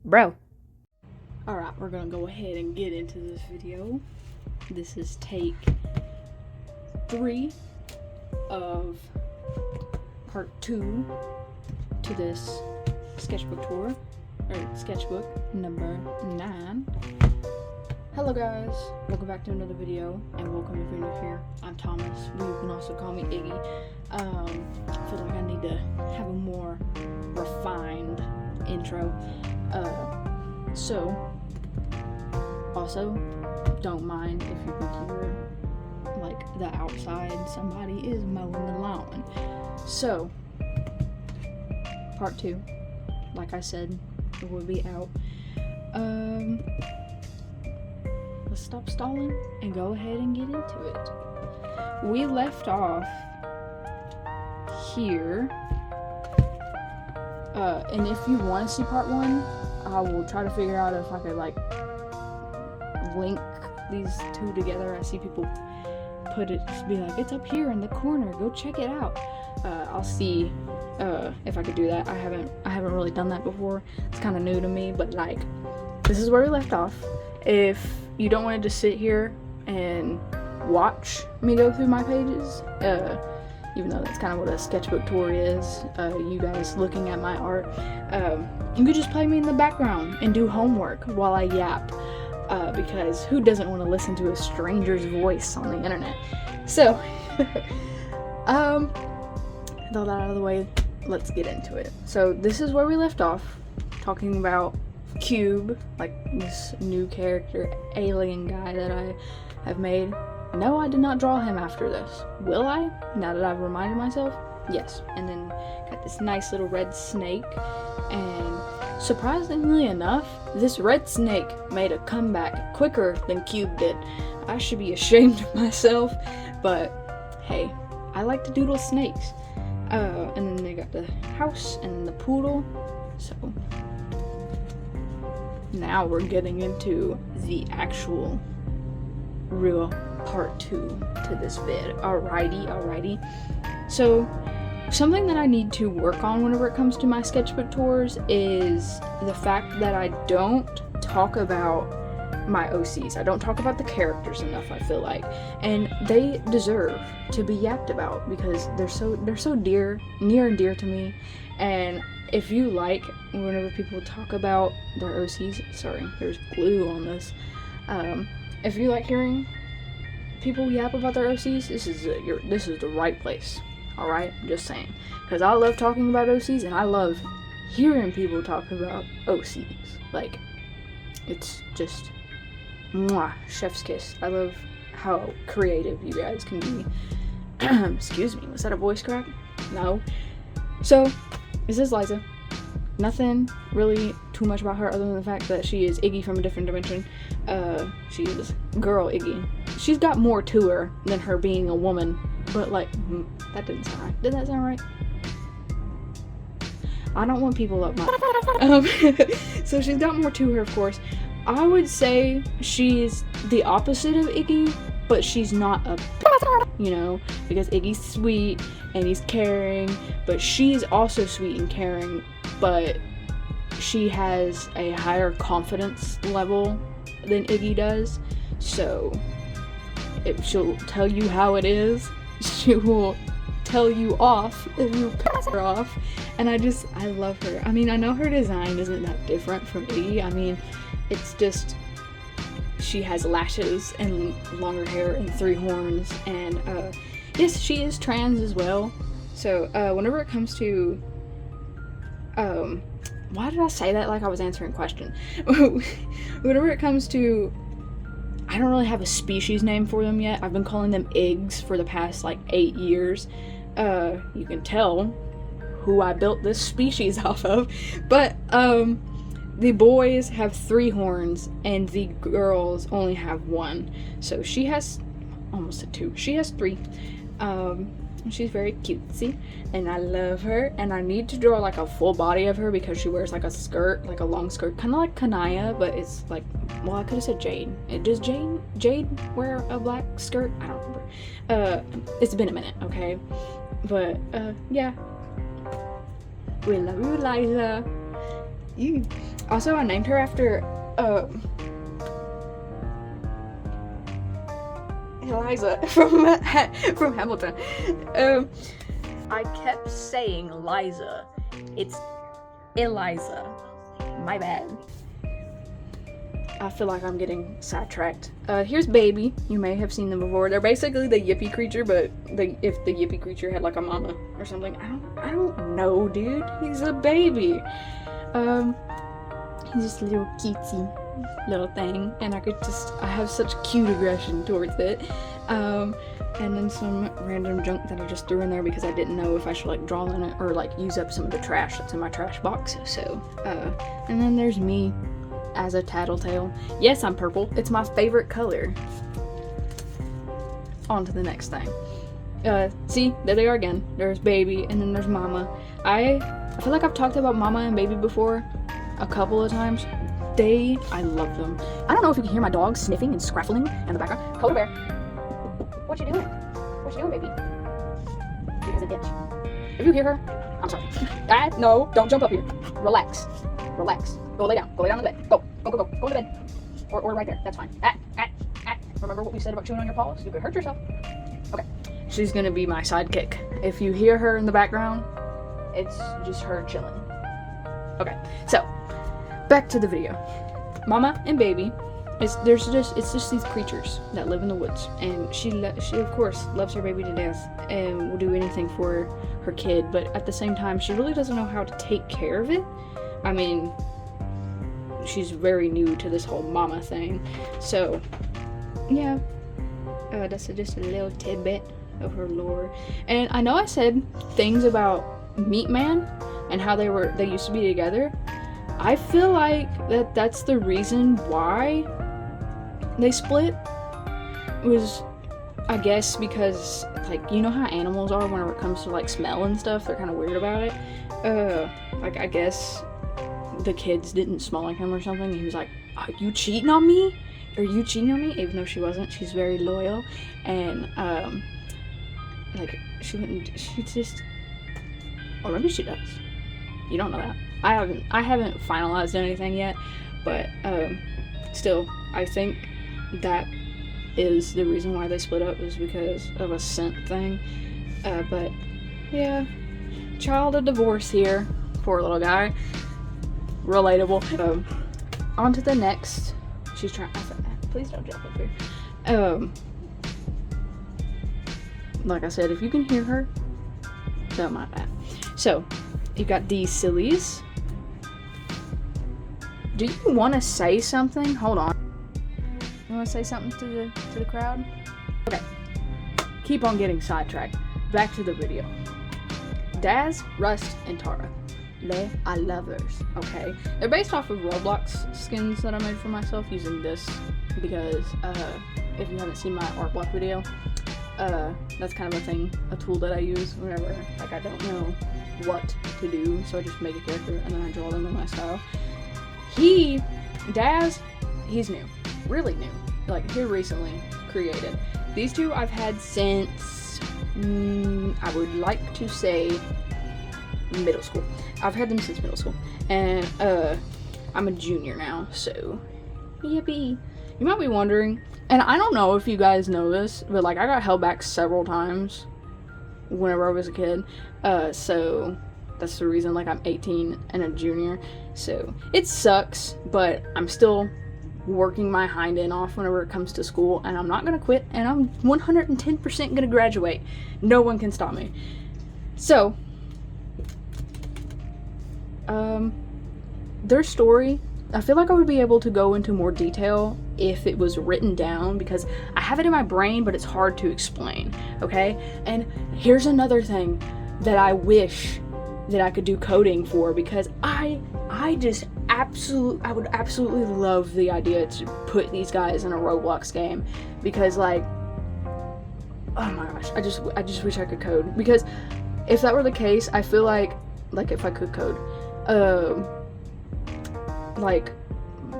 Bro. Alright, we're gonna go ahead and get into this video. This is take 3 of part 2 to this sketchbook tour, or sketchbook number 9. Hello guys, welcome back to another video, and welcome if you're new here. I'm Thomas, but you can also call me Iggy. I feel like I need to have a more refined intro. Also, don't mind if you can hear, like, the outside, somebody is mowing the lawn. So, part 2, like I said, it will be out. Let's stop stalling and go ahead and get into it. We left off here, and if you want to see part 1, I will try to figure out if I could, like, link these two together. I see people put it, be like, it's up here in the corner, go check it out. I'll see if I could do that. I haven't really done that before. It's kind of new to me, but, like, this is where we left off. If you don't want to just sit here and watch me go through my pages, even though that's kind of what a sketchbook tour is, you guys looking at my art, you could just play me in the background and do homework while I yap, because who doesn't want to listen to a stranger's voice on the internet? So, with all that out of the way, let's get into it. So this is where we left off, talking about Cube, like this new character, alien guy that I have made. No, I did not draw him after this. Will I? Now that I've reminded myself? Yes. And then got this nice little red snake, and surprisingly enough, this red snake made a comeback quicker than Cube did. I should be ashamed of myself, but hey, I like to doodle snakes. And then they got the house and the poodle. So now we're getting into the actual real part 2 to this vid. Alrighty. So, something that I need to work on whenever it comes to my sketchbook tours is the fact that I don't talk about my OCs. I don't talk about the characters enough, I feel like. And they deserve to be yapped about because they're so near and dear to me. And if you like whenever people talk about their OCs, sorry, there's glue on this. If you like hearing people yap about their OCs, this is the right place. All right, just saying, because I love talking about OCs and I love hearing people talk about OCs. Like, it's just mwah, chef's kiss. I love how creative you guys can be. Excuse me, was that a voice crack? No. So, this is Liza. Nothing really too much about her other than the fact that she is Iggy from a different dimension. She is girl Iggy. She's got more to her than her being a woman, but, like, that didn't sound right. Did that sound right? I don't want people up my so she's got more to her, of course. I would say she's the opposite of Iggy, but she's not a because Iggy's sweet and he's caring, but she's also sweet and caring, but she has a higher confidence level than Iggy does. So if she'll tell you how it is, she will tell you off if you piss her off. And I love her. I mean, I know her design isn't that different from Iggy. I mean, it's just she has lashes and longer hair and 3 horns, and yes, she is trans as well. So whenever it comes to why did I say that like I was answering a question? Whenever it comes to, I don't really have a species name for them yet. I've been calling them Iggs for the past, like, 8 years. You can tell who I built this species off of. But, the boys have 3 horns, and the girls only have 1. So she has, almost a 2. She has 3. She's very cutesy, and I love her, and I need to draw, like, a full body of her because she wears, like, a skirt, like a long skirt, kind of like Kanaya, but it's like, well, I could have said Jade. Does Jade wear a black skirt? I don't remember. It's been a minute, okay? But, yeah. We love you, Liza. Ew. Also, I named her after Eliza from Hamilton. I kept saying Liza. It's Eliza. My bad. I feel like I'm getting sidetracked. Here's Baby. You may have seen them before. They're basically the Yippee creature, but if the Yippee creature had like a mama or something. I don't know, dude. He's a baby. He's just a little cutesy little thing, and I have such cute aggression towards it. And then some random junk that I just threw in there because I didn't know if I should like draw in it or like use up some of the trash that's in my trash box. So, and then there's me as a tattletale. Yes, I'm purple. It's my favorite color. On to the next thing. See, there they are again. There's Baby, and then there's Mama. I feel like I've talked about Mama and Baby before a couple of times. I love them. I don't know if you can hear my dog sniffing and scraffling in the background. Polar Bear, what you doing? What you doing, baby? She has a itch. If you hear her, I'm sorry. No, don't jump up here. Relax. Relax. Go lay down. Go lay down on the bed. Go to bed. Or right there. That's fine. Remember what we said about chewing on your paws? You could hurt yourself. Okay. She's gonna be my sidekick. If you hear her in the background, it's just her chilling. Okay. So, back to the video. Mama and Baby, it's just these creatures that live in the woods, and she of course loves her baby to death and will do anything for her kid, but at the same time she really doesn't know how to take care of it. I mean, she's very new to this whole mama thing, so yeah, that's just a little tidbit of her lore. And I know I said things about Meat Man and how they used to be together. I feel like that's the reason why they split, was, I guess, because, like, you know how animals are whenever it comes to, like, smell and stuff? They're kind of weird about it. Like, I guess the kids didn't smell like him or something. He was like, are you cheating on me? Are you cheating on me? Even though she wasn't. She's very loyal. And, like, she just, or maybe she does. You don't know that. I haven't finalized anything yet, but still, I think that is the reason why they split up, is because of a scent thing. But yeah, child of divorce here, poor little guy. Relatable. On to the next. She's trying. Please don't jump up here. Like I said, if you can hear her, don't mind that. So, you've got these sillies. Do you want to say something? Hold on. You want to say something to the crowd? Okay. Keep on getting sidetracked. Back to the video. Daz, Rust, and Tara. They are lovers. Okay. They're based off of Roblox skins that I made for myself using this because if you haven't seen my art block video, that's kind of a tool that I use whenever like I don't know what to do, so I just make a character and then I draw them in my style. Daz, he's new, really new, like here recently created. These two I've had since I would like to say middle school. I've had them since middle school, and I'm a junior now, so yippee. You might be wondering, and I don't know if you guys know this, but like I got held back several times whenever I was a kid, so that's the reason like I'm 18 and a junior, so it sucks, but I'm still working my hind end off whenever it comes to school, and I'm not gonna quit, and I'm 110% gonna graduate. No one can stop me. So their story, I feel like I would be able to go into more detail if it was written down, because I have it in my brain, but it's hard to explain, okay? And here's another thing that I wish that I could do coding for, because I would absolutely love the idea to put these guys in a Roblox game, because like, oh my gosh, I just wish I could code, because if that were the case, I feel like if I could code, like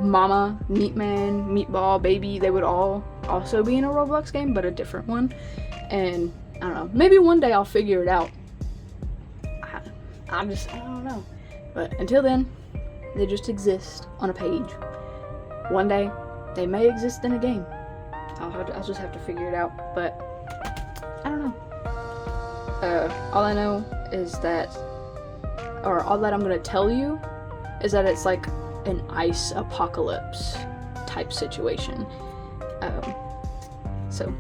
Mama, Meat Man, Meatball, Baby, they would all also be in a Roblox game, but a different one. And I don't know, maybe one day I'll figure it out. I don't know. But until then, They just exist on a page. One day, they may exist in a game. I'll just have to figure it out, but I don't know. All I know is that, or all that I'm gonna tell you, is that it's like an ice apocalypse type situation. So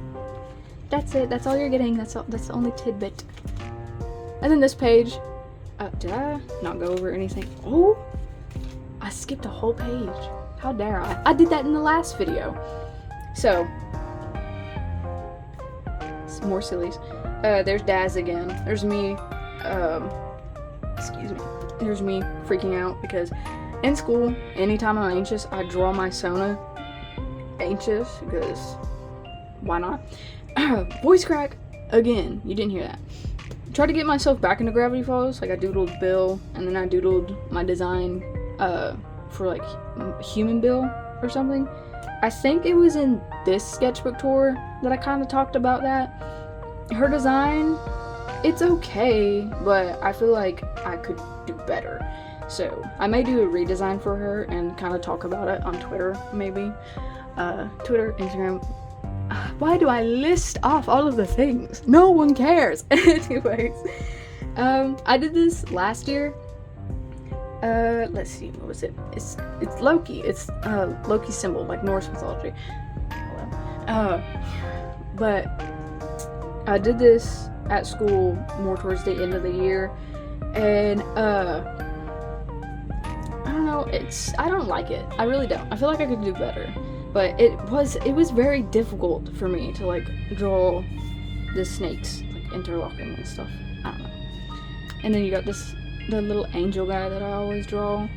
that's it. That's all you're getting. That's the only tidbit. And then this page. Did I not go over anything? Oh, I skipped a whole page. How dare I? I did that in the last video. So, some more sillies. There's Daz again. There's me. Excuse me. There's me freaking out because in school, anytime I'm anxious, I draw my Sona anxious because why not? Voice crack again. You didn't hear that. Tried to get myself back into Gravity Falls. Like I doodled Bill, and then I doodled my design for like human Bill or something. I think it was in this sketchbook tour that I kind of talked about that. Her design, it's okay, but I feel like I could do better. So I may do a redesign for her and kind of talk about it on Twitter, maybe. Twitter, Instagram. Why do I list off all of the things? No one cares. Anyways, I did this last year. Let's see, what was it? It's Loki. It's Loki's symbol, like Norse mythology. But I did this at school more towards the end of the year, and I don't know. I don't like it. I really don't. I feel like I could do better. But it was very difficult for me to like draw the snakes like interlocking and stuff. I don't know. And then you got the little angel guy that I always draw.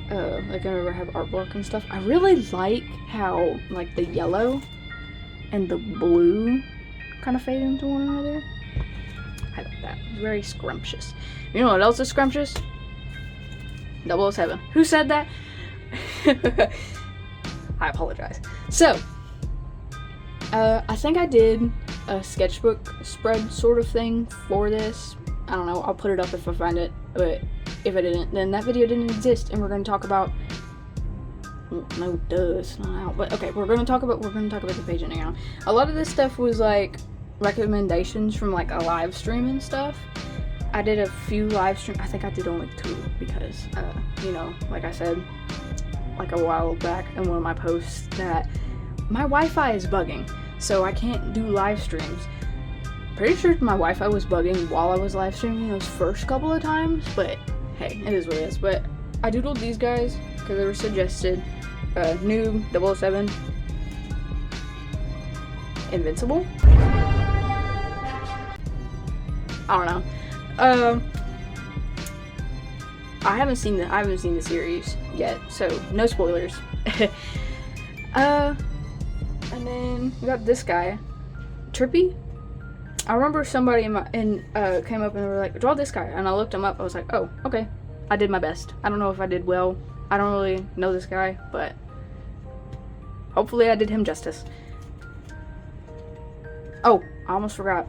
Like whenever I have art block and stuff. I really like how like the yellow and the blue kind of fade into one another. I like that. It's very scrumptious. You know what else is scrumptious? 007. Who said that? I apologize. So, I think I did a sketchbook spread sort of thing for this. I don't know, I'll put it up if I find it, but if I didn't, then that video didn't exist, and we're going to talk about, no, duh, it's not out, but okay, we're going to talk about the page anyhow. A lot of this stuff was like recommendations from like a live stream and stuff. I did a few live streams. I think I did only 2 because, you know, like I said, like a while back in one of my posts that my Wi-Fi is bugging, so I can't do live streams. Pretty sure my Wi-Fi was bugging while I was live streaming those first couple of times, but hey, it is what it is. But I doodled these guys because they were suggested. Noob, 007, Invincible. I don't know. I haven't seen the series yet, so no spoilers. And then we got this guy, Trippy. I remember somebody came up and they were like, draw this guy, and I looked him up. I was like, oh, okay, I did my best. I don't know if I did well. I don't really know this guy, but hopefully I did him justice. Oh, I almost forgot.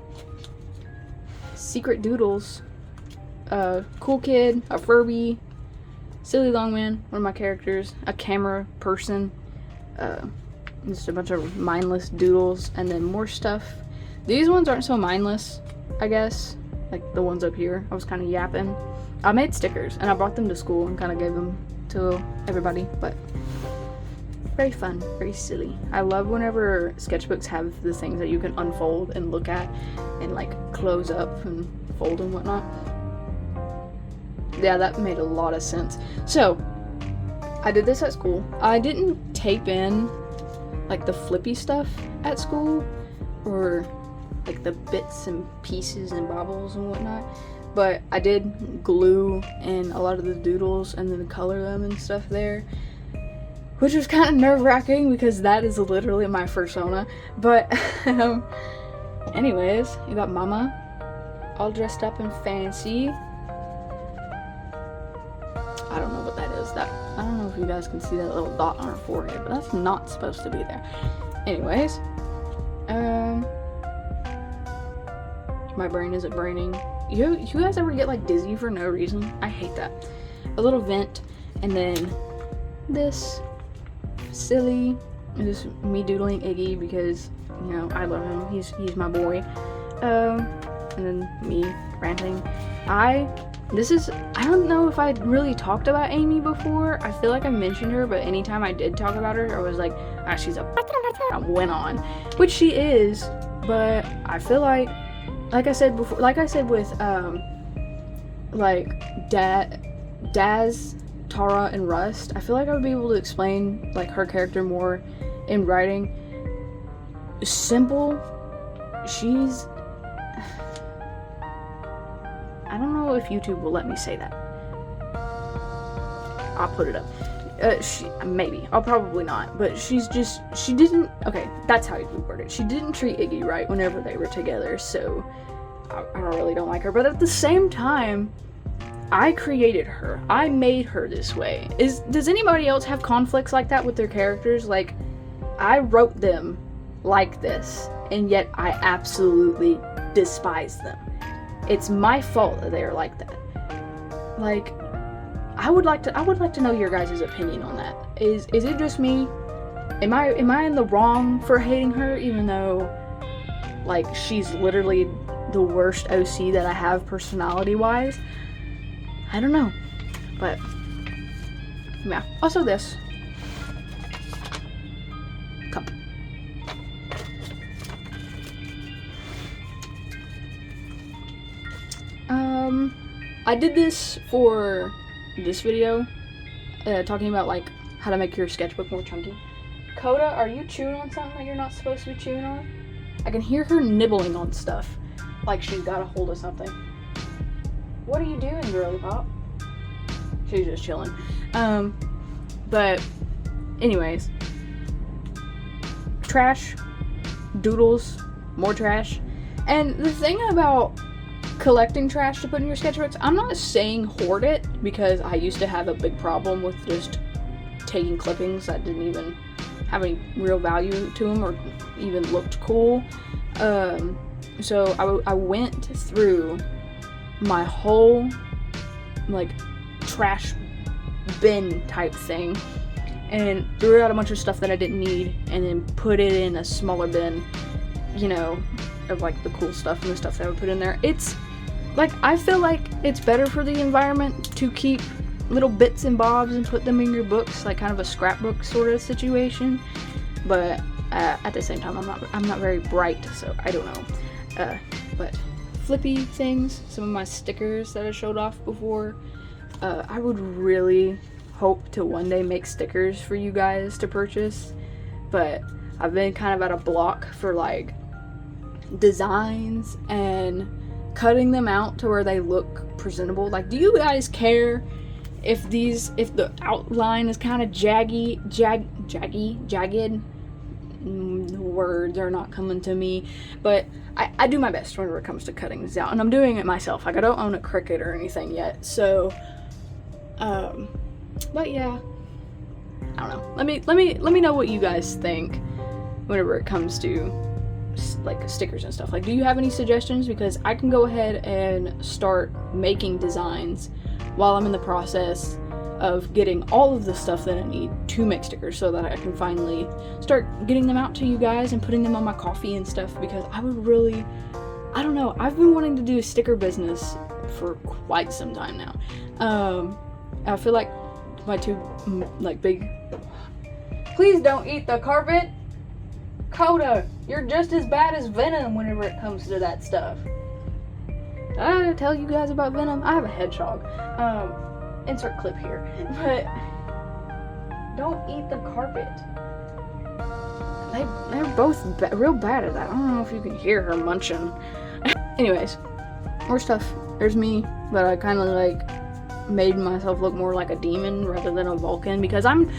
Secret Doodles. Cool Kid, a Furby, Silly Longman, one of my characters, a camera person, just a bunch of mindless doodles, and then more stuff. These ones aren't so mindless, I guess, like the ones up here. I was kind of yapping. I made stickers, and I brought them to school and kind of gave them to everybody, but very fun, very silly. I love whenever sketchbooks have the things that you can unfold and look at and like close up and fold and whatnot. Yeah, that made a lot of sense. So, I did this at school. I didn't tape in, like, the flippy stuff at school, or, like, the bits and pieces and bobbles and whatnot, but I did glue in a lot of the doodles and then color them and stuff there, which was kind of nerve-wracking because that is literally my persona. But, anyways, you got Mama, all dressed up and fancy. I don't know what that is. I don't know if you guys can see that little dot on her forehead, but that's not supposed to be there. Anyways, my brain isn't braining. You guys ever get like dizzy for no reason? I hate that. A little vent, And then this silly is me doodling Iggy because, you know, I love him. He's my boy. And then me ranting. I don't know if I really talked about Amy before. I feel like I mentioned her, but anytime I did talk about her, I was like, ah, she's a I went on, which she is, but I feel like I said before, like I said with like Daz, Tara, and Rust, I feel like I would be able to explain like her character more in writing. Simple, she's, I don't know if YouTube will let me say that. I'll put it up. Maybe. I'll probably not. But she didn't, okay, that's how you word it. She didn't treat Iggy right whenever they were together, so I really don't like her. But at the same time, I created her. I made her this way. Does anybody else have conflicts like that with their characters? Like, I wrote them like this, and yet I absolutely despise them. It's my fault that they are like that. Like, I would like to know your guys' opinion on that. Is it just me? Am I in the wrong for hating her, even though, like, she's literally the worst OC that I have personality-wise? I don't know. But, yeah. Also this. Cup. I did this for this video, talking about like how to make your sketchbook more chunky. Coda, are you chewing on something that you're not supposed to be chewing on? I can hear her nibbling on stuff, like she's got a hold of something. What are you doing, girly pop? She's just chilling. But anyways, trash, doodles, more trash, and the thing about collecting trash to put in your sketchbooks, I'm not saying hoard it, because I used to have a big problem with just taking clippings that didn't even have any real value to them or even looked cool. So I went through my whole like trash bin type thing and threw out a bunch of stuff that I didn't need, and then put it in a smaller bin, you know, of like the cool stuff and the stuff that I would put in there. It's like, I feel like it's better for the environment to keep little bits and bobs and put them in your books, like kind of a scrapbook sort of situation. But at the same time, I'm not very bright, so I don't know. But flippy things, some of my stickers that I showed off before, I would really hope to one day make stickers for you guys to purchase, but I've been kind of at a block for like designs and cutting them out to where they look presentable. Like, do you guys care if the outline is kind of jagged? Words are not coming to me, but I do my best whenever it comes to cutting this out, and I'm doing it myself. Like, I don't own a Cricut or anything yet, so but yeah, I don't know. Let me know what you guys think whenever it comes to like stickers and stuff. Like, do you have any suggestions? Because I can go ahead and start making designs while I'm in the process of getting all of the stuff that I need to make stickers, so that I can finally start getting them out to you guys and putting them on my coffee and stuff, because I would really, I don't know, I've been wanting to do a sticker business for quite some time now. I feel like my two like big, please don't eat the carpet. Coda, you're just as bad as Venom whenever it comes to that stuff. Did I tell you guys about Venom? I have a hedgehog. Insert clip here. But don't eat the carpet. They're both real bad at that. I don't know if you can hear her munching. Anyways, more stuff. There's me, but I kind of like made myself look more like a demon rather than a Vulcan, because I'm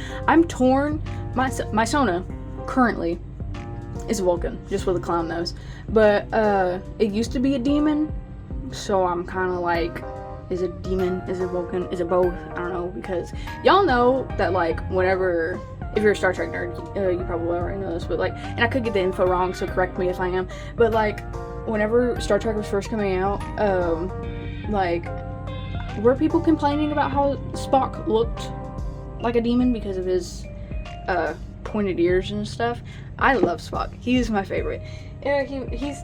torn. My Sona currently is a Vulcan, just with a clown nose, but it used to be a demon, so I'm kind of like, is it demon, is it Vulcan, is it both? I don't know, because y'all know that like whenever, if you're a Star Trek nerd, you probably already know this, but like, and I could get the info wrong, so correct me if I am, but like whenever Star Trek was first coming out, like, were people complaining about how Spock looked like a demon because of his pointed ears and stuff. I love Spock. He's my favorite. He's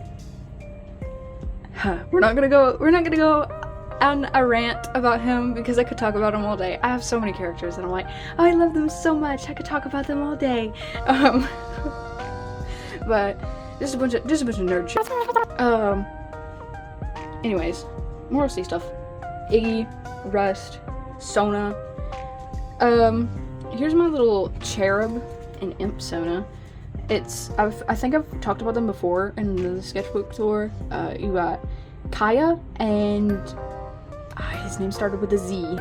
we're not gonna go on a rant about him because I could talk about him all day. I have so many characters and I'm like, oh, I love them so much, I could talk about them all day. But just a bunch of nerd shit. Anyways, more OC stuff. Iggy, Rust, Sona. Here's my little cherub and imp Sona. I think I've talked about them before in the sketchbook tour. You got Kaya and his name started with a Z.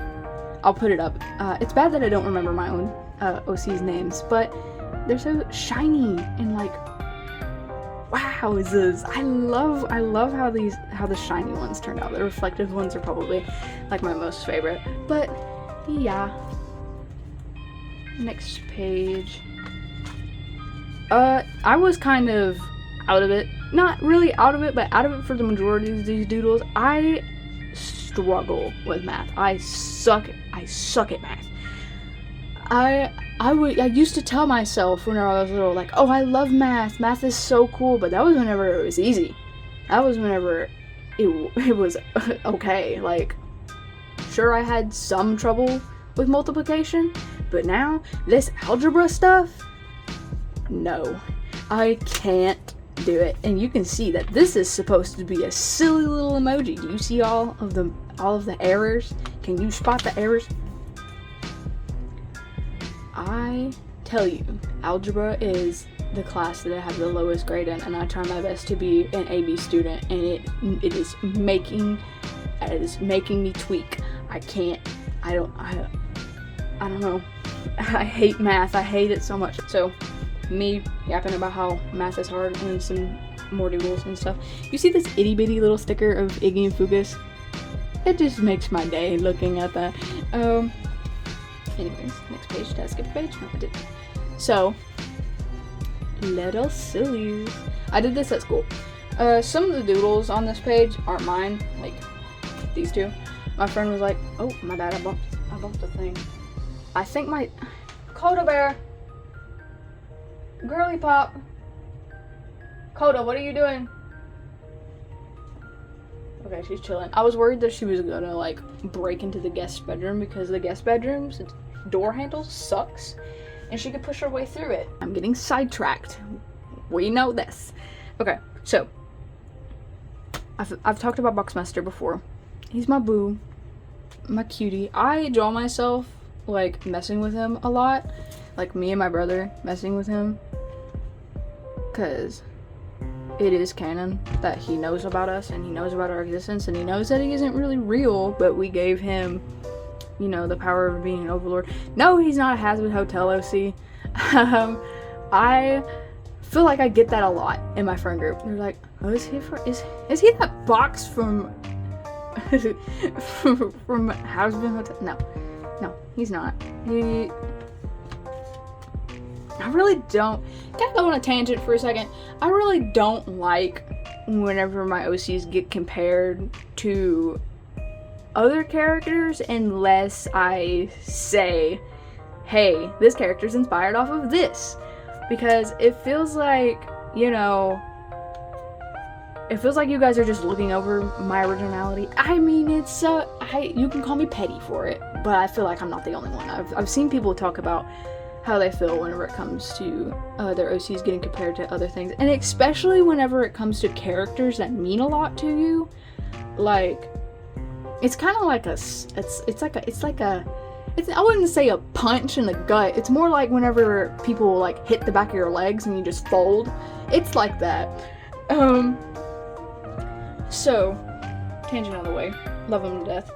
I'll put it up. It's bad that I don't remember my own OC's names, but they're so shiny and like, wow, I love how the shiny ones turned out. The reflective ones are probably like my most favorite. But yeah. Next page. I was kind of out of it. Not really out of it, but out of it for the majority of these doodles. I struggle with math. I suck at math. I used to tell myself when I was little, like, oh, I love math. Math is so cool, but that was whenever it was easy. That was whenever it was okay. Like, sure, I had some trouble with multiplication, but now this algebra stuff, no, I can't do it. And you can see that this is supposed to be a silly little emoji. Do you see all of the errors? Can you spot the errors? I tell you, algebra is the class that I have the lowest grade in, and I try my best to be an AB student, and it is making me tweak. I don't know. I hate math. I hate it so much. So, me yapping about how math is hard and some more doodles and stuff. You see this itty bitty little sticker of Iggy and Fugus? It just makes my day looking at that. Anyways, next page. Did I skip a page? No, I didn't. So, little sillies. I did this at school. Some of the doodles on this page aren't mine, like these two. My friend was like, oh, my bad, I bumped the thing. I think my Coda Bear, Girly Pop, Coda, what are you doing? Okay, she's chilling. I was worried that she was gonna like break into the guest bedroom because the guest bedroom's door handle sucks and she could push her way through it. I'm getting sidetracked. We know this. Okay, so I've talked about Boxmaster before. He's my boo, my cutie. I draw myself like messing with him a lot, like me and my brother messing with him, because it is canon that he knows about us and he knows about our existence and he knows that he isn't really real, but we gave him, you know, the power of being an overlord. No, he's not a Hazard Hotel OC. I feel like I get that a lot in my friend group. They're like, oh, is he that box from from Hazard Hotel? No, he's not. I really don't. Can I go on a tangent for a second? I really don't like whenever my OCs get compared to other characters unless I say, hey, this character's inspired off of this. Because it feels like, you know, it feels like you guys are just looking over my originality. I mean, you can call me petty for it, but I feel like I'm not the only one. I've seen people talk about how they feel whenever it comes to their OCs getting compared to other things, and especially whenever it comes to characters that mean a lot to you. Like, it's kind of like I wouldn't say a punch in the gut. It's more like whenever people like hit the back of your legs and you just fold. It's like that. So, tangent out of the way. Love him to death.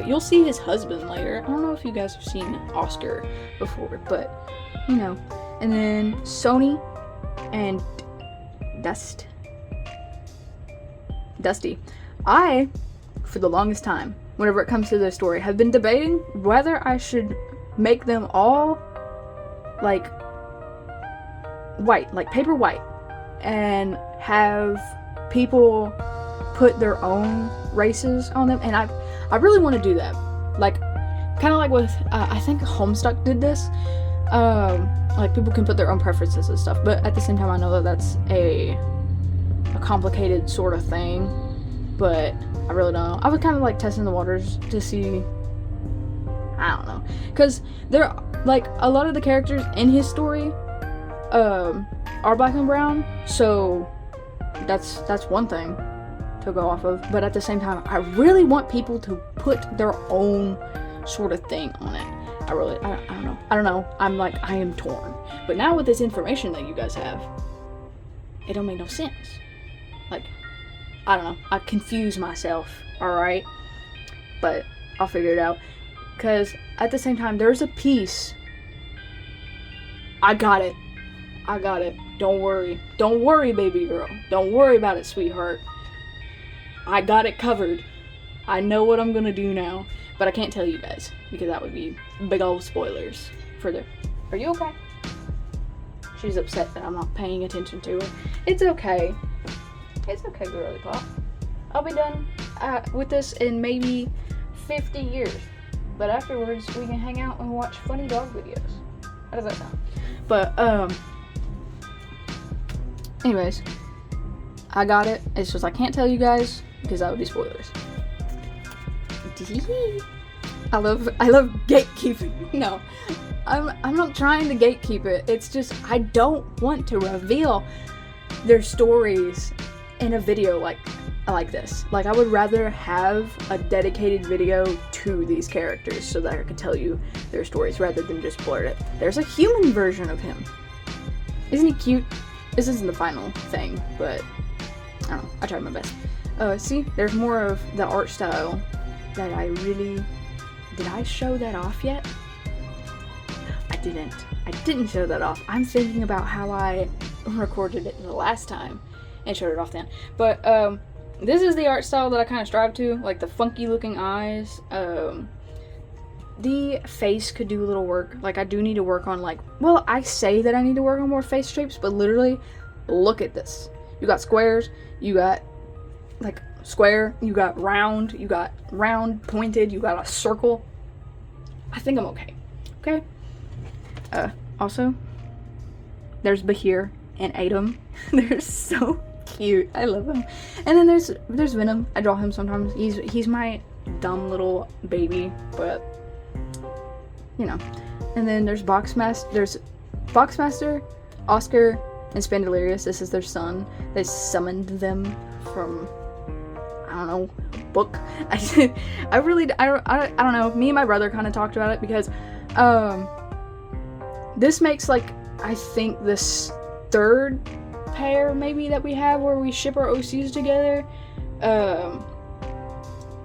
You'll see his husband later. I don't know if you guys have seen Oscar before, but, you know. And then Sony and Dusty. I, for the longest time, whenever it comes to this story, have been debating whether I should make them all, like, white, like paper white, and have people put their own races on them. And I really want to do that. Like, kind of like with, I think Homestuck did this. Like, people can put their own preferences and stuff, but at the same time, I know that that's a complicated sort of thing, but I really don't know. I was kind of like testing the waters to see, I don't know, because there, like, a lot of the characters in his story, are black and brown, so that's one thing to go off of, but at the same time, I really want people to put their own sort of thing on it. I don't know. I'm like, I am torn. But now with this information that you guys have, it don't make no sense. Like, I don't know. I confuse myself, alright? But I'll figure it out. Because at the same time, there's a piece. I got it. Don't worry. Don't worry, baby girl. Don't worry about it, sweetheart. I got it covered. I know what I'm gonna do now. But I can't tell you guys, because that would be big old spoilers for the... Are you okay? She's upset that I'm not paying attention to her. It's okay. It's okay, girly pop. I'll be done with this in maybe 50 years. But afterwards, we can hang out and watch funny dog videos. How does that sound? But, anyways. I got it. It's just I can't tell you guys, because that would be spoilers. I love gatekeeping. No, I'm not trying to gatekeep it. It's just I don't want to reveal their stories in a video like this. Like, I would rather have a dedicated video to these characters so that I can tell you their stories rather than just blurt it. There's a human version of him. Isn't he cute? This isn't the final thing, but I don't know. I tried my best. See, there's more of the art style that I really... Did I show that off yet? I didn't. I didn't show that off. I'm thinking about how I recorded it the last time and showed it off then. But, this is the art style that I kind of strive to. Like, the funky looking eyes. The face could do a little work. Like, I do need to work on, like... Well, I say that I need to work on more face shapes, but literally, look at this. You got squares. You got, like... square, you got round, pointed, you got a circle. I think I'm okay. Okay? Also, there's Bahir and Adam. They're so cute. I love them. And then there's Venom. I draw him sometimes. He's my dumb little baby, but you know. And then there's Boxmaster, Oscar, and Spandalarius. This is their son. They summoned them from, I don't know, book. I don't know. Me and my brother kind of talked about it because this makes, like, I think this third pair maybe that we have where we ship our OCs together.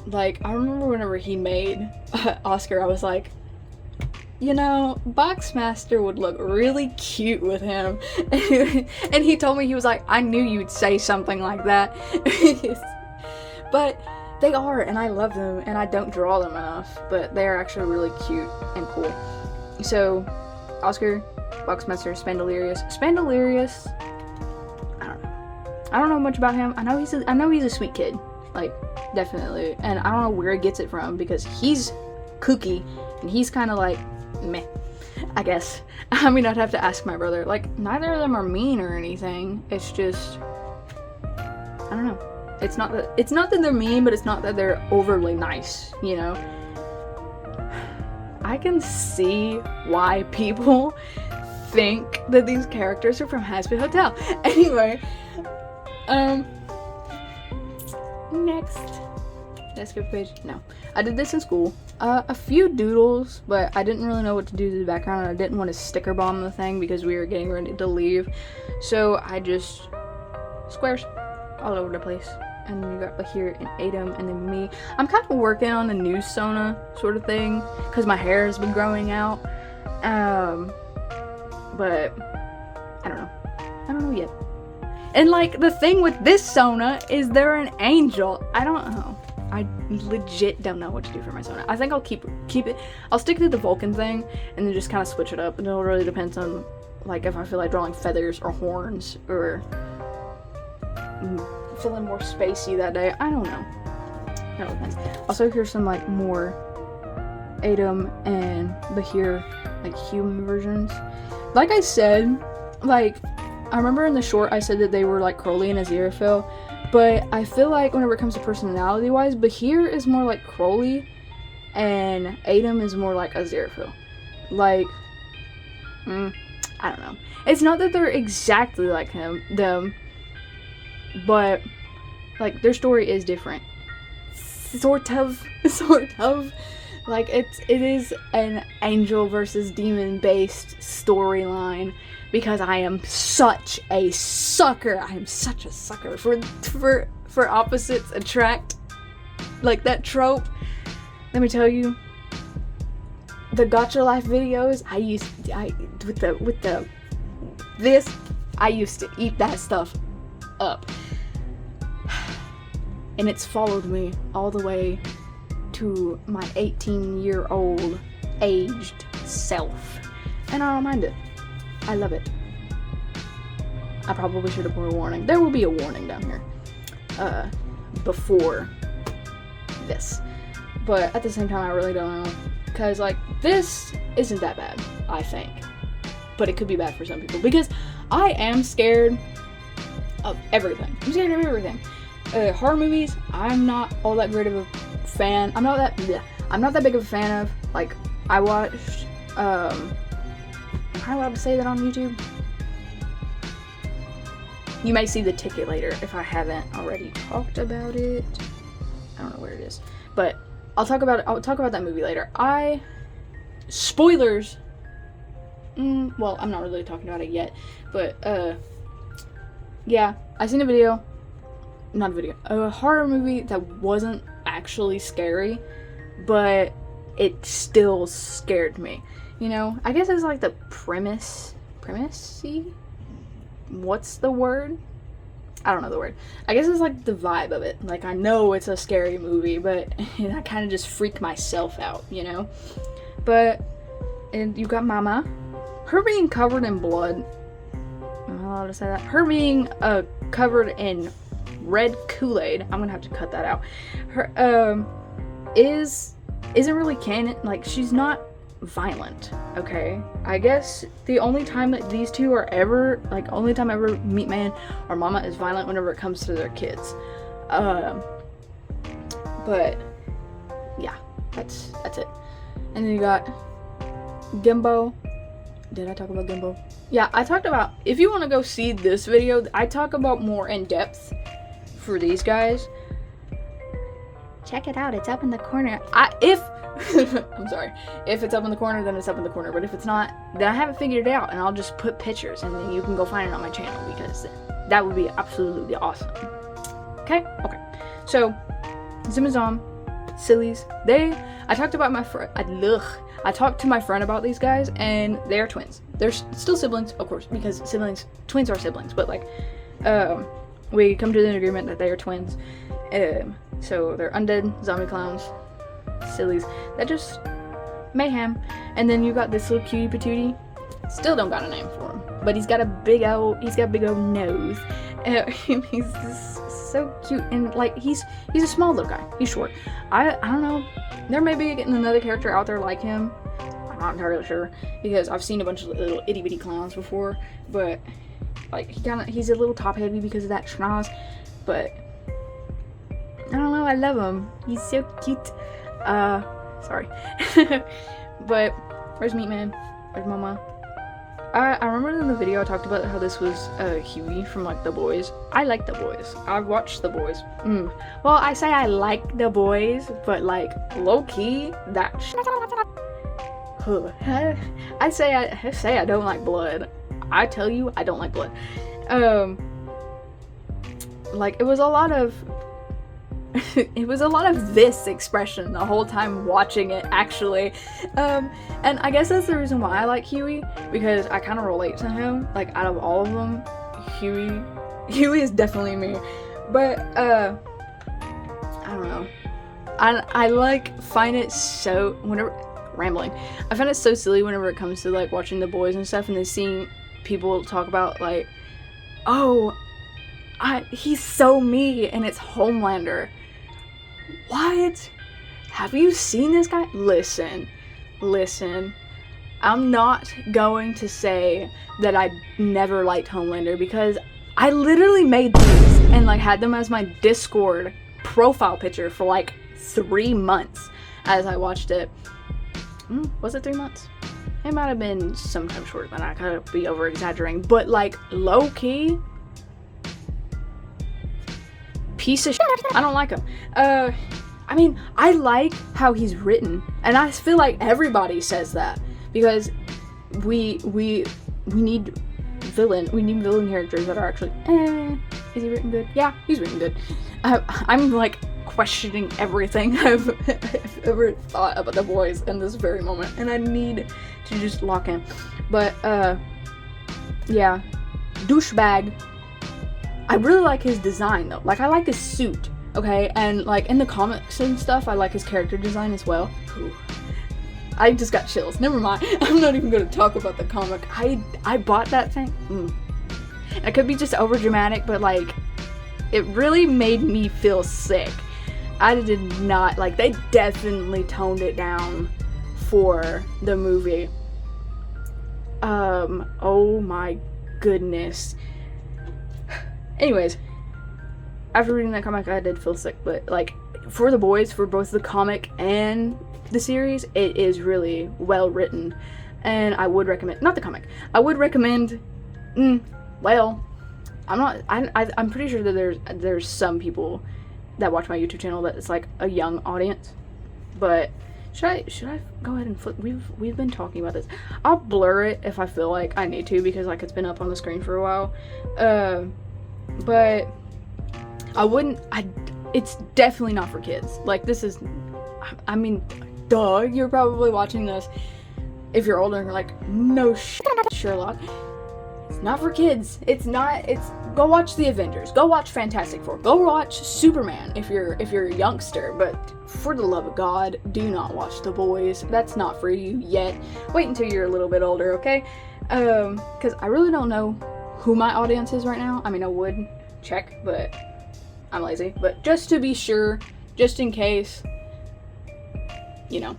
Like, I remember whenever he made Oscar, I was like, you know, Boxmaster would look really cute with him. And he told me, he was like, I knew you'd say something like that. But they are, and I love them, and I don't draw them enough, but they are actually really cute and cool. So, Oscar, Boxmaster, Spandalarius, I don't know much about him. I know he's a sweet kid, like, definitely, and I don't know where he gets it from, because he's kooky, and he's kind of like, meh, I guess. I mean, I'd have to ask my brother. Like, neither of them are mean or anything, it's just, I don't know. It's not that they're mean, but it's not that they're overly nice, you know? I can see why people think that these characters are from Hazbin Hotel. Anyway, next. Describeit page? No. I did this in school. A few doodles, but I didn't really know what to do to the background, and I didn't want to sticker bomb the thing because we were getting ready to leave. So I just squares all over the place. And you got here an Adam and then me. I'm kind of working on a new Sona sort of thing because my hair has been growing out. But I don't know yet. And like the thing with this Sona is they're an angel. I don't know. I legit don't know what to do for my Sona. I think I'll keep it. I'll stick to the Vulcan thing and then just kind of switch it up. And it really depends on like if I feel like drawing feathers or horns or feeling more spacey that day. I don't know. That depends. Also, here's some like more Adam and Bahir, like human versions. Like I said, like I remember in the short I said that they were like Crowley and Aziraphale, but I feel like whenever it comes to personality wise, Bahir is more like Crowley and Adam is more like Aziraphale. Like, I don't know. It's not that they're exactly like them, but like their story is different. Sort of. Like it is an angel versus demon based storyline, because I am such a sucker. I am such a sucker for opposites attract. Like that trope. Let me tell you, the Gacha Life videos, I used to eat that stuff up. And it's followed me all the way to my 18-year-old aged self. And I don't mind it. I love it. I probably should have put a warning. There will be a warning down here. Before this. But at the same time, I really don't know. Because, like, this isn't that bad, I think. But it could be bad for some people. Because I am scared of everything. I'm scared of everything. Horror movies, I'm not all that great of a fan. I'm not that big of a fan of. Like, I watched, am I allowed to say that on YouTube? You may see the ticket later if I haven't already talked about it. I don't know where it is. But I'll talk about that movie later. Spoilers. Well, I'm not really talking about it yet. But, yeah. I seen a horror movie that wasn't actually scary, but it still scared me. You know, I guess it's like the premise-y? What's the word? I don't know the word. I guess it's like the vibe of it. Like, I know it's a scary movie, but I kind of just freak myself out, you know? But, and you got Mama. Her being covered in blood. Am I allowed to say that? Her being covered in red Kool-Aid, I'm gonna have to cut that out. Her isn't really canon. Like, she's not violent, okay? I guess the only time that these two are ever, like, only time ever Meat Man or Mama is violent whenever it comes to their kids. But yeah, that's it. And then you got Gimbo. Did I talk about Gimbo? Yeah, I talked about, if you want to go see this video, I talk about more in depth for these guys. Check it out, it's up in the corner. I'm sorry, if it's up in the corner, then it's up in the corner, but if it's not, then I haven't figured it out, and I'll just put pictures, and then you can go find it on my channel, because that would be absolutely awesome. Okay, so Zimazom, Sillies, I talked about my friend, I talked to my friend about these guys, and they are twins. They're still siblings, of course, because twins are siblings, but like, we come to an agreement that they are twins. So they're undead zombie clowns, sillies. That just mayhem. And then you got this little cutie patootie. Still don't got a name for him, but he's got a big old nose. He's just so cute, and like he's a small little guy. He's short. I don't know. There may be another character out there like him. I'm not entirely sure, because I've seen a bunch of little itty bitty clowns before, but like he's a little top heavy because of that schnoz. But I don't know, I love him. He's so cute. Sorry. But where's Meat Man? Where's Mama? I remember in the video I talked about how this was Huey from like The Boys. I like The Boys. I've watched The Boys. Well, I say I like The Boys, but like low key that I say I don't like blood. I tell you, I don't like blood. Like it was a lot of this expression the whole time watching it, actually. And I guess that's the reason why I like Huey, because I kind of relate to him. Like, out of all of them, Huey is definitely me. But, I don't know. I find it so, I find it so silly whenever it comes to, like, watching The Boys and stuff, and then seeing people talk about, like, oh, he's so me, and it's Homelander. What? have you seen this guy? Listen. I'm not going to say that I never liked Homelander, because I literally made these and like had them as my Discord profile picture for like 3 months as I watched it. Was it 3 months? It might have been sometime shorter than that. I could be over exaggerating, but like low key, piece of shit. I don't like him. I mean, I like how he's written, and I feel like everybody says that, because we need villain characters that are actually, is he written good? Yeah, he's written good. I'm like questioning everything I've ever thought about The Boys in this very moment, and I need to just lock in. But yeah, douchebag. I really like his design though. Like, I like his suit, okay? And like in the comics and stuff, I like his character design as well. Ooh. I just got chills. Never mind. I'm not even gonna talk about the comic. I bought that thing. It could be just over dramatic, but like, it really made me feel sick. I did not, like, they definitely toned it down for the movie. Oh my goodness. Anyways, after reading that comic, I did feel sick, but like, for The Boys, for both the comic and the series, it is really well written, and I would recommend, not the comic, I would recommend, well, I'm pretty sure that there's some people that watch my YouTube channel that it's like a young audience, but should I go ahead and flip? We've been talking about this. I'll blur it if I feel like I need to, because like it's been up on the screen for a while, but I wouldn't, it's definitely not for kids. Like, this is, I mean, duh, you're probably watching this if you're older and you're like, no shit, Sherlock. It's not for kids. It's go watch The Avengers. Go watch Fantastic Four. Go watch Superman if you're a youngster, but for the love of God, do not watch The Boys. That's not for you yet. Wait until you're a little bit older, okay? Because I really don't know who my audience is right now. I mean, I would check, but I'm lazy. But just to be sure, just in case, you know,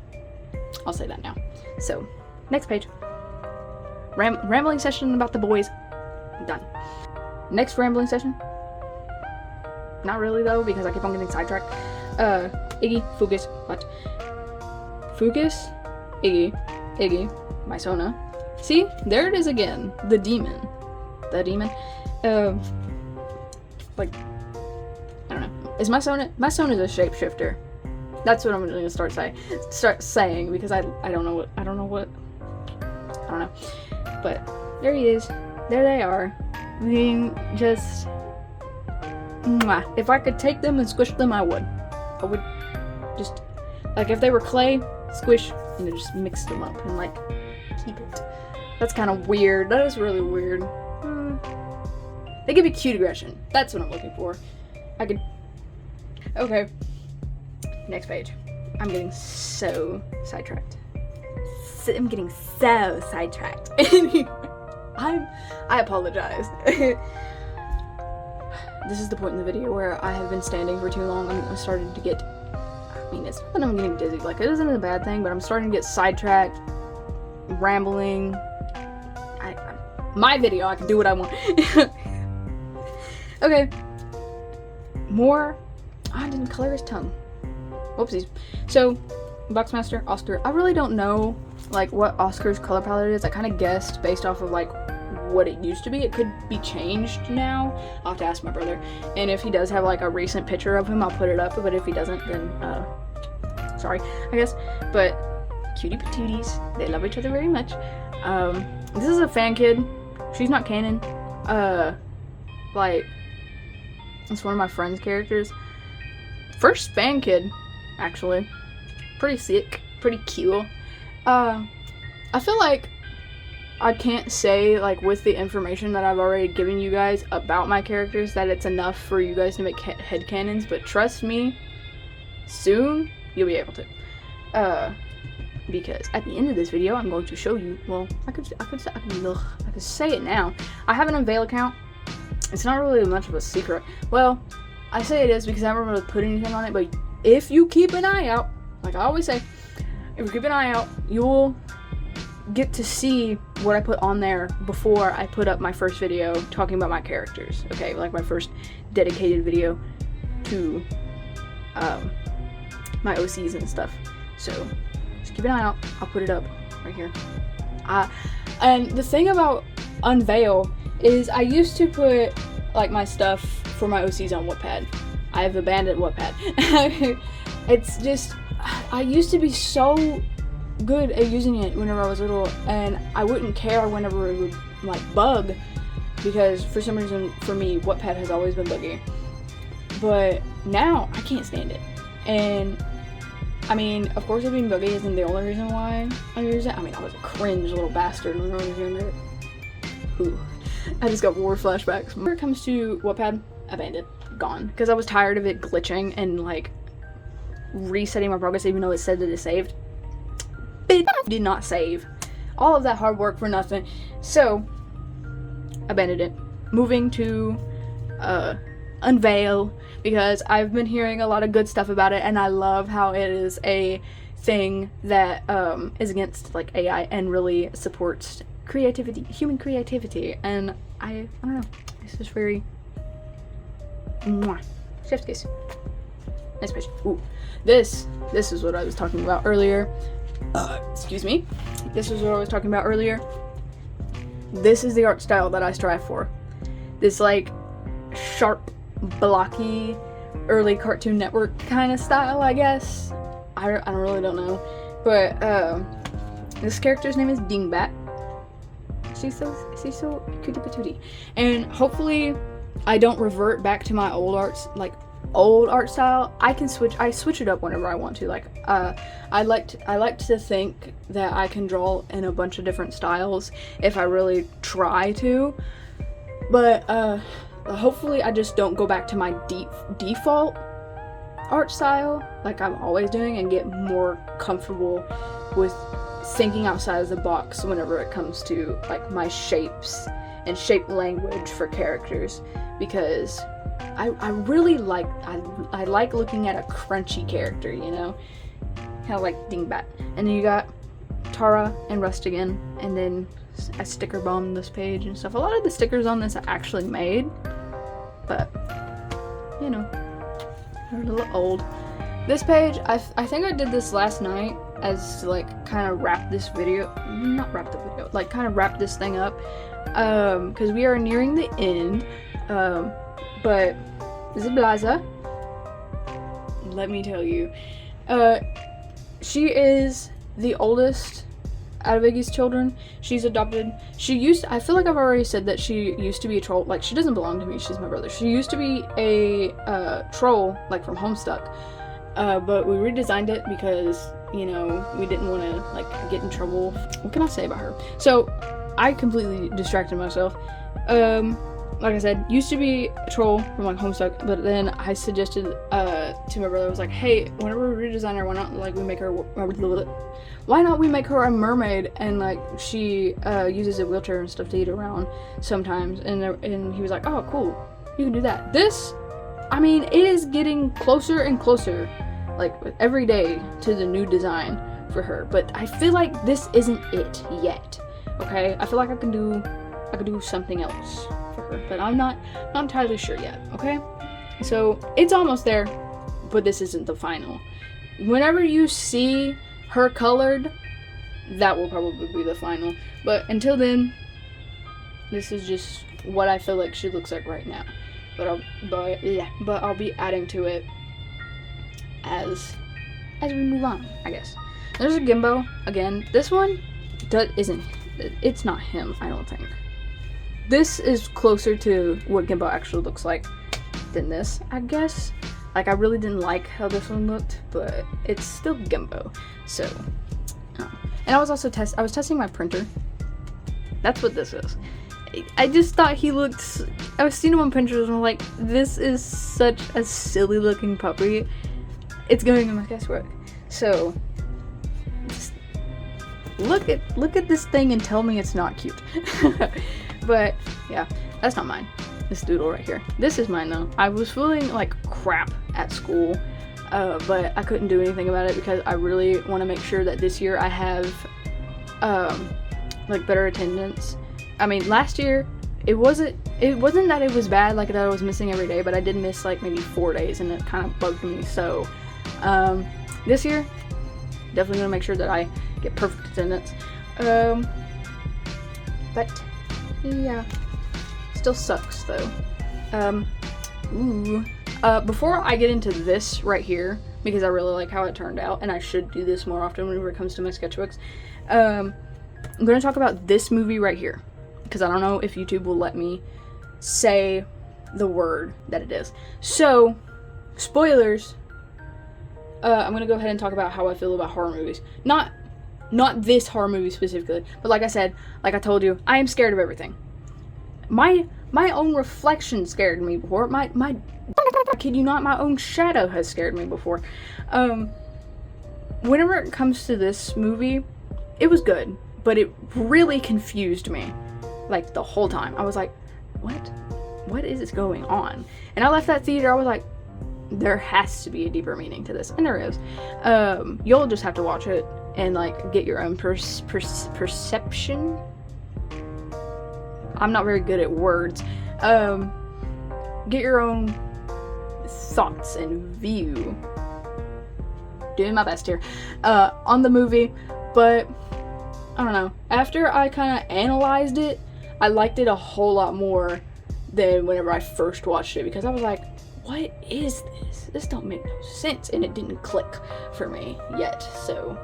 I'll say that now. So, next page. Rambling session about The Boys. Done. Next rambling session. Not really though, because I keep on getting sidetracked. Iggy, Fugus, what? Fugus, Iggy, Mysona. See, there it is again. The demon. Like, I don't know. Is Mysona is a shapeshifter. That's what I'm gonna start saying, because I don't know. But there he is. There they are. Being just, mwah. If I could take them and squish them, I would. I would just, like, if they were clay, squish, and then just mix them up and like keep it. That's kind of weird. That is really weird. They give me cute aggression. That's what I'm looking for. Okay. Next page. I'm getting so sidetracked. Anyway, I apologize. This is the point in the video where I have been standing for too long. I'm starting to get, I mean, it's not that I'm getting dizzy. Like, it isn't a bad thing, but I'm starting to get sidetracked, rambling. My video, I can do what I want. Okay. More. I didn't color his tongue. Whoopsies. So, Boxmaster, Oscar. I really don't know, like, what Oscar's color palette is. I kind of guessed based off of, like, what it used to be. It could be changed now. I'll have to ask my brother. And if he does have, like, a recent picture of him, I'll put it up. But if he doesn't, then, sorry, I guess. But, cutie patooties. They love each other very much. This is a fan kid. She's not canon. Like, it's one of my friend's characters. First fan kid, actually. Pretty sick. Pretty cute. I feel like I can't say, like, with the information that I've already given you guys about my characters, that it's enough for you guys to make headcanons, but trust me, soon you'll be able to. Because at the end of this video, I'm going to show you, well, I could say it now. I have an Unveil account. It's not really much of a secret. Well, I say it is because I haven't really put anything on it, but if you keep an eye out, like I always say, if you keep an eye out, you'll get to see what I put on there before I put up my first video talking about my characters, okay? Like my first dedicated video to my OCs and stuff. So just keep an eye out. I'll put it up right here. And the thing about Unveil is I used to put like my stuff for my OCs on Wattpad. I have abandoned Wattpad. It's just, I used to be so good at using it whenever I was little, and I wouldn't care whenever it would like bug, because for some reason for me Wattpad has always been buggy. But now I can't stand it. And I mean, of course, it being buggy isn't the only reason why I use it. I mean, I was a cringe little bastard when I was younger. Ooh, I just got war flashbacks. When it comes to Wattpad, abandoned, gone, because I was tired of it glitching and like resetting my progress even though it said that it saved. It did not save. All of that hard work for nothing. So, abandoned it. Moving to Unveil, because I've been hearing a lot of good stuff about it, and I love how it is a thing that is against like AI and really supports creativity, human creativity, and I don't know, this is very chef's kiss. Nice picture. Ooh, this is what I was talking about earlier. Excuse me. This is what I was talking about earlier. This is the art style that I strive for. This like sharp, blocky, early Cartoon Network kind of style, I guess. I really don't know. But this character's name is Dingbat. She's so cutie patootie. And hopefully I don't revert back to my old art style. I switch it up whenever I want to. Like I like to think that I can draw in a bunch of different styles if I really try to. But hopefully I just don't go back to my default art style like I'm always doing, and get more comfortable with thinking outside of the box whenever it comes to like my shapes and shape language for characters, because I really like I like looking at a crunchy character, you know, kind of like Dingbat. And then you got Tara and Rust again, and then I sticker bombed this page and stuff. A lot of the stickers on this I actually made, but you know, they're a little old. This page, I think I did this last night as to like kind of wrap this video, not wrap the video, like kind of wrap this thing up, because we are nearing the end. But this is Blaza. Let me tell you, she is the oldest out of Iggy's children. She's adopted. I feel like I've already said that she used to be a troll. Like, she doesn't belong to me, she's my brother. She used to be a troll, like from Homestuck. But we redesigned it because, you know, we didn't want to like get in trouble. What can I say about her? So I completely distracted myself. Like I said, used to be a troll from like Homestuck, but then I suggested to my brother, I was like, hey, whenever we redesign her, why not we make her a mermaid, and like she uses a wheelchair and stuff to get around sometimes, and he was like, oh cool, you can do that. This, I mean, it is getting closer and closer, like every day, to the new design for her, but I feel like this isn't it yet. Okay, I feel like I could do something else for her, but I'm not entirely sure yet. Okay, so it's almost there, but this isn't the final. Whenever you see her colored, that will probably be the final, but until then, this is just what I feel like she looks like right now. But I'll be adding to it as we move on, I guess. There's a Gimbo again. This one it's not him, I don't think. This is closer to what Gimbo actually looks like than this, I guess. Like, I really didn't like how this one looked, but it's still Gimbo. So, and I was also testing my printer. That's what this is. I just thought he looked, I was seeing him on Pinterest and I'm like, this is such a silly looking puppy. It's going in my guesswork. So, just look at this thing and tell me it's not cute. But yeah, that's not mine. This doodle right here. This is mine though. I was feeling like crap at school but I couldn't do anything about it because I really want to make sure that this year I have like better attendance. I mean, last year it wasn't that it was bad, like that I was missing every day, but I did miss like maybe 4 days and it kind of bugged me. So this year definitely gonna make sure that I get perfect attendance. But yeah, still sucks though. Before I get into this right here, because I really like how it turned out and I should do this more often whenever it comes to my sketchbooks, I'm gonna talk about this movie right here, because I don't know if YouTube will let me say the word that it is. So, spoilers, I'm gonna go ahead and talk about how I feel about horror movies. Not this horror movie specifically, but like I said, like I told you, I am scared of everything. My own reflection scared me before. I kid you not, my own shadow has scared me before. Whenever it comes to this movie, it was good, but it really confused me, like the whole time. I was like, what is going on? And I left that theater, I was like, there has to be a deeper meaning to this, and there is. You'll just have to watch it and like get your own perception. I'm not very good at words. Get your own thoughts and view. Doing my best here on the movie, but I don't know. After I kind of analyzed it, I liked it a whole lot more than whenever I first watched it, because I was like, what is this? This don't make no sense, and it didn't click for me yet. So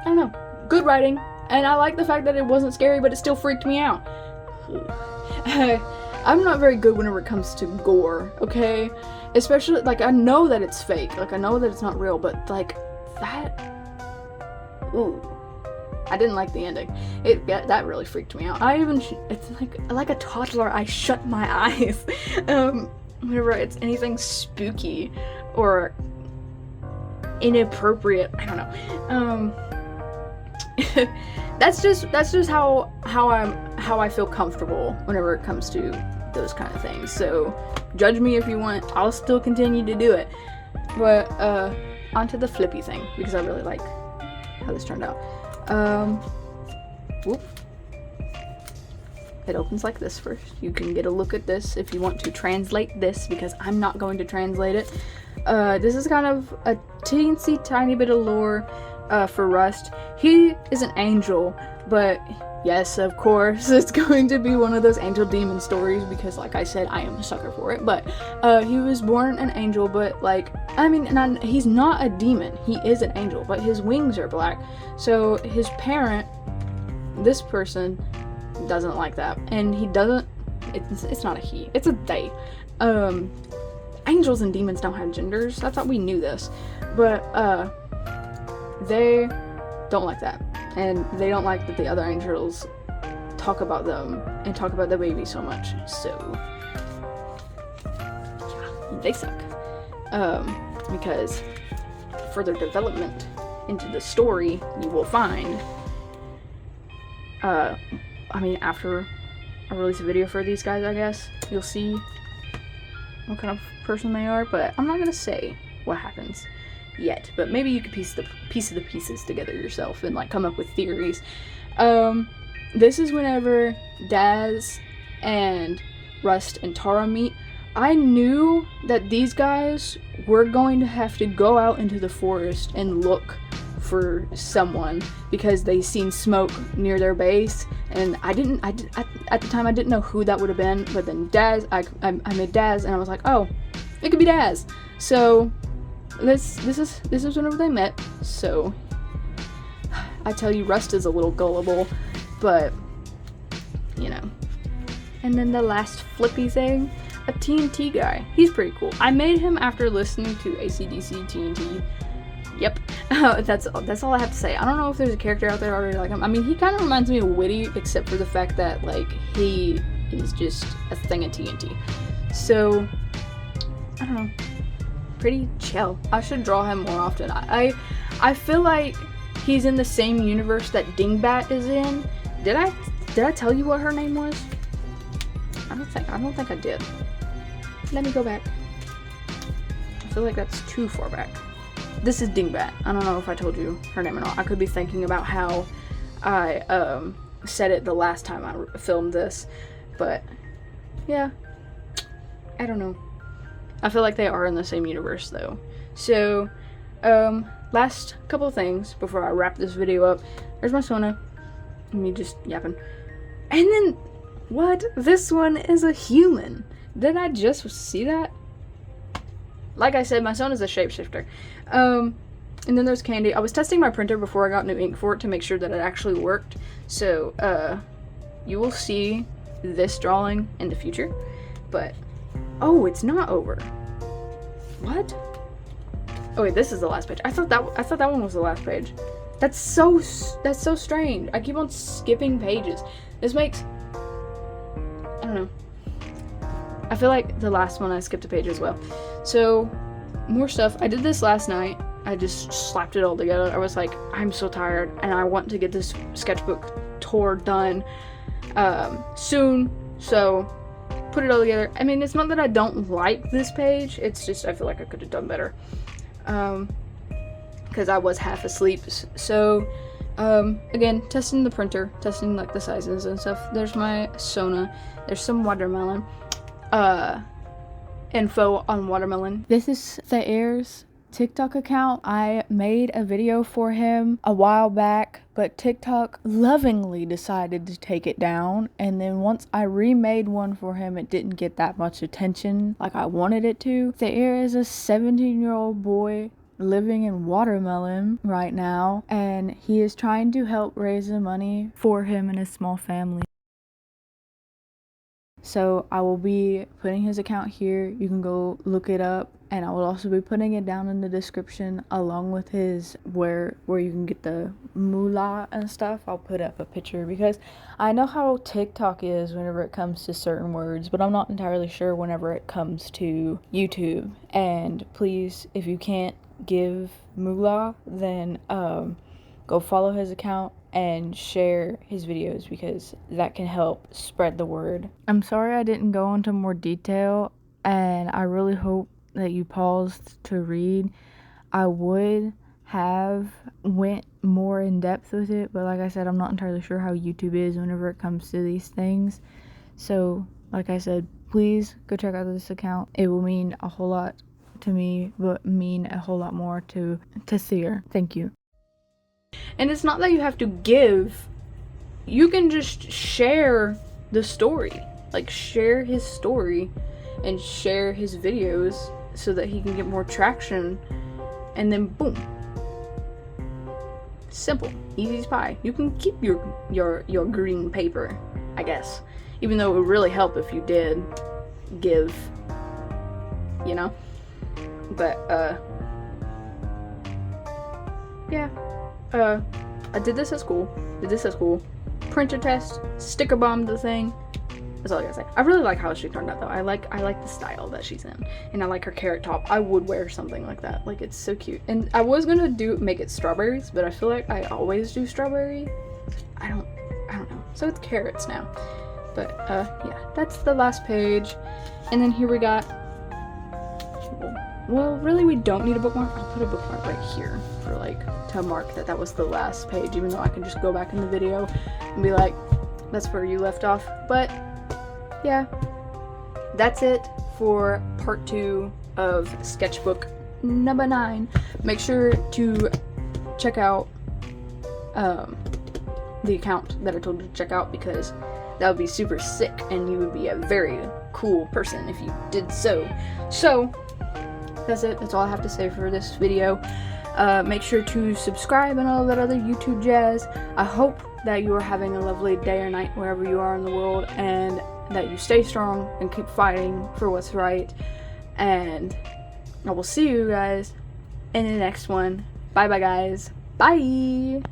I don't know. Good writing, and I like the fact that it wasn't scary, but it still freaked me out. I'm not very good whenever it comes to gore, okay? Especially, like, I know that it's fake, like, I know that it's not real, but, like, that, ooh, I didn't like the ending. That really freaked me out. It's like a toddler, I shut my eyes, whenever it's anything spooky, or inappropriate, I don't know, that's just how I feel comfortable whenever it comes to those kind of things. So judge me if you want. I'll still continue to do it. But onto the flippy thing, because I really like how this turned out. Whoop. It opens like this first. You can get a look at this if you want to translate this, because I'm not going to translate it. This is kind of a teensy tiny bit of lore for Rust. He is an angel, but yes, of course, it's going to be one of those angel demon stories, because like I said, I am a sucker for it. But he was born an angel, but like, I mean, he's not a demon, he is an angel, but his wings are black. So his parent, this person, doesn't like that, and he doesn't, it's not a he, it's a they. Angels and demons don't have genders. I thought we knew this, but they don't like that, and they don't like that the other angels talk about them and talk about the baby so much. So yeah, they suck. Because further development into the story, you will find, I mean, after I release a video for these guys, I guess you'll see what kind of person they are, but I'm not gonna say what happens yet, but maybe you could piece the pieces together yourself and like come up with theories. This is whenever Daz and Rust and Tara meet. I knew that these guys were going to have to go out into the forest and look for someone, because they seen smoke near their base, and at the time I didn't know who that would have been, but then Daz, I made Daz, and I was like, oh, it could be Daz. So this is whenever they met. So I tell you, Rust is a little gullible, but you know. And then the last flippy thing, a TNT guy. He's pretty cool. I made him after listening to AC/DC TNT. Yep. That's all I have to say. I don't know if there's a character out there already like him. I mean, he kind of reminds me of Witty, except for the fact that like he is just a thing of TNT. So I don't know. Pretty chill. I should draw him more often. I feel like he's in the same universe that Dingbat is in. Did I tell you what her name was? I don't think I did. Let me go back. I feel like that's too far back. this is Dingbat. I don't know if I told you her name or not. I could be thinking about how I said it the last time I filmed this, but yeah, I don't know. I feel like they are in the same universe though. So, last couple of things before I wrap this video up. There's my Sona. Me just yapping. And then, what? This one is a human. Did I just see that? Like I said, my son is a shapeshifter. And then there's Candy. I was testing my printer before I got new ink for it to make sure that it actually worked. So, you will see this drawing in the future. But, oh, it's not over. What? Oh wait, this is the last page. I thought that one was the last page. That's so strange. I keep on skipping pages. This makes, I don't know. I feel like the last one I skipped a page as well. So, more stuff. I did this last night. I just slapped it all together. I was like, I'm so tired and I want to get this sketchbook tour done soon. So, put it all together. I mean, it's not that I don't like this page. It's just I feel like I could have done better. Because I was half asleep. So, again, testing the printer, testing like the sizes and stuff. There's my Sona. There's some watermelon. Info on watermelon. This is the Air's TikTok account. I made a video for him a while back, but TikTok lovingly decided to take it down, and then once I remade one for him, it didn't get that much attention like I wanted it to. The Air is a 17-year-old boy living in Watermelon right now, and he is trying to help raise the money for him and his small family. So I will be putting his account here. You can go look it up, and I will also be putting it down in the description along with his where you can get the moolah and stuff. I'll put up a picture because I know how TikTok is whenever it comes to certain words, but I'm not entirely sure whenever it comes to YouTube. And please, if you can't give moolah, then go follow his account and share his videos because that can help spread the word. I'm sorry I didn't go into more detail, and I really hope that you paused to read. I would have went more in depth with it, but like I said, I'm not entirely sure how YouTube is whenever it comes to these things. So like I said, please go check out this account. It will mean a whole lot to me, but mean a whole lot more to Seer. Thank you. And it's not that you have to give. You can just share the story. Like, share his story and share his videos so that he can get more traction. And then boom. Simple. Easy as pie. You can keep your green paper, I guess. Even though it would really help if you did give, you know? But, yeah. I did this at school. Printer test, sticker bombed the thing. That's all I gotta say. I really like how she turned out though. I like the style that she's in. And I like her carrot top. I would wear something like that. Like, it's so cute. And I was gonna make it strawberries, but I feel like I always do strawberry. I don't know. So it's carrots now. But yeah, that's the last page. And then here we got, well, really we don't need a bookmark. I'll put a bookmark right here for like to mark that was the last page, even though I can just go back in the video and be like, that's where you left off. But yeah, that's it for part 2 of sketchbook number 9. Make sure to check out the account that I told you to check out, because that would be super sick and you would be a very cool person if you did so. So that's it. That's all I have to say for this video. Make sure to subscribe and all that other YouTube jazz. I hope that you are having a lovely day or night wherever you are in the world, and that you stay strong and keep fighting for what's right. And I will see you guys in the next one. Bye bye, guys. Bye.